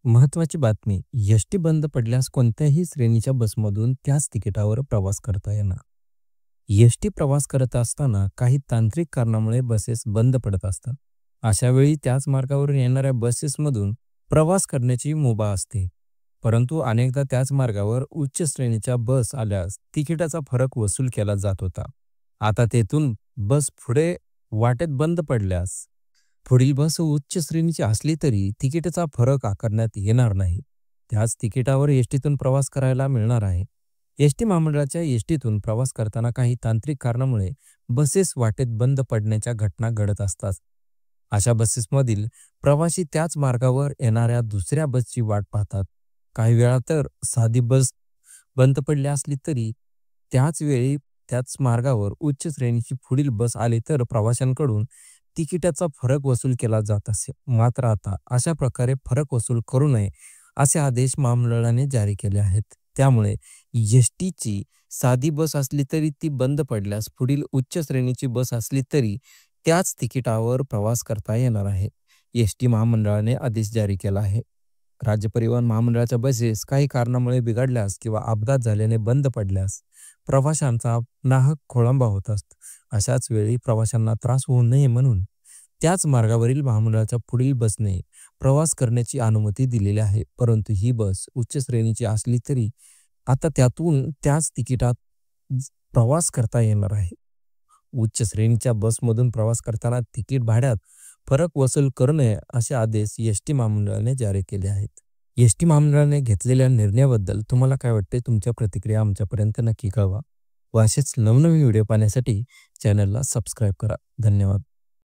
महत्त्वाची बातमी. एस-टी बंद पडल्यास कोणत्याही श्रेणीच्या बसमधून त्याच तिकिटावर प्रवास करता येणार. एस-टी प्रवास करत असताना काही तांत्रिक कारणामुळे बसेस बंद पडत असतात. अशा वेळी त्याच मार्गावर येणाऱ्या बसेसमधून प्रवास करण्याची मुभा असते. परंतु अनेकदा त्याच मार्गावर उच्च श्रेणीच्या बस आल्यास तिकिटाचा फरक वसूल केला जात होता. आता तेथून बस पुढे वाटेत बंद पडल्यास पुढील बस उच्च श्रेणीची असली तरी तिकिटाचा फरक आकारण्यात येणार नाही. त्याच तिकिटावर एसटीतून प्रवास करायला मिळणार आहे. एसटी महामंडळाच्या एसटीतून प्रवास करताना काही तांत्रिक कारणामुळे बसेस वाटेत बंद पडण्याच्या घटना घडत असतात. अशा बसेसमधील प्रवासी त्याच मार्गावर येणाऱ्या दुसऱ्या बसची वाट पाहतात. काही वेळा तर साधी बस बंद पडली असली तरी त्याच वेळी त्याच मार्गावर उच्च श्रेणीची पुढील बस आली तर प्रवाशांकडून तिकिटाचा फरक वसूल केला जात असे. मात्र आता अशा प्रकारे फरक वसूल करू नये असे आदेश महामंडळाने जारी केले आहेत. त्यामुळे एसटीची साधी बस असली तरी ती बंद पडल्यास पुढील उच्च श्रेणीची बस असली तरी त्याच तिकिटावर प्रवास करता येणार आहे. एसटी महामंडळाने आदेश जारी केला आहे. राज्य परिवहन महामंडळाच्या बसेस काही कारणामुळे बिघडल्यास किंवा अपघात झाल्याने बंद पडल्यास प्रवाशांचा नाहक खोळंबा होत असतो. अशाच वेळी प्रवाशांना त्रास होऊ नये म्हणून त्याच मार्गावरील महामंडळाच्या पुढील बसने प्रवास करण्याची अनुमती दिलेली आहे. परंतु ही बस उच्च श्रेणीची असली तरी आता त्यातून त्याच तिकिटात प्रवास करता येणार आहे. उच्च श्रेणीच्या बसमधून प्रवास करताना तिकीट भाड्यात फरक वसूल करू नये असे आदेश एसटी महामंडळाने जारी केले आहेत. एसटी महामंडळाने घेतलेल्या निर्णयाबद्दल तुम्हाला काय वाटते? तुमच्या प्रतिक्रिया आमच्यापर्यंत नक्की कळवा व असेच नवनवीन व्हिडिओ पाहण्यासाठी चॅनलला सबस्क्राईब करा. धन्यवाद.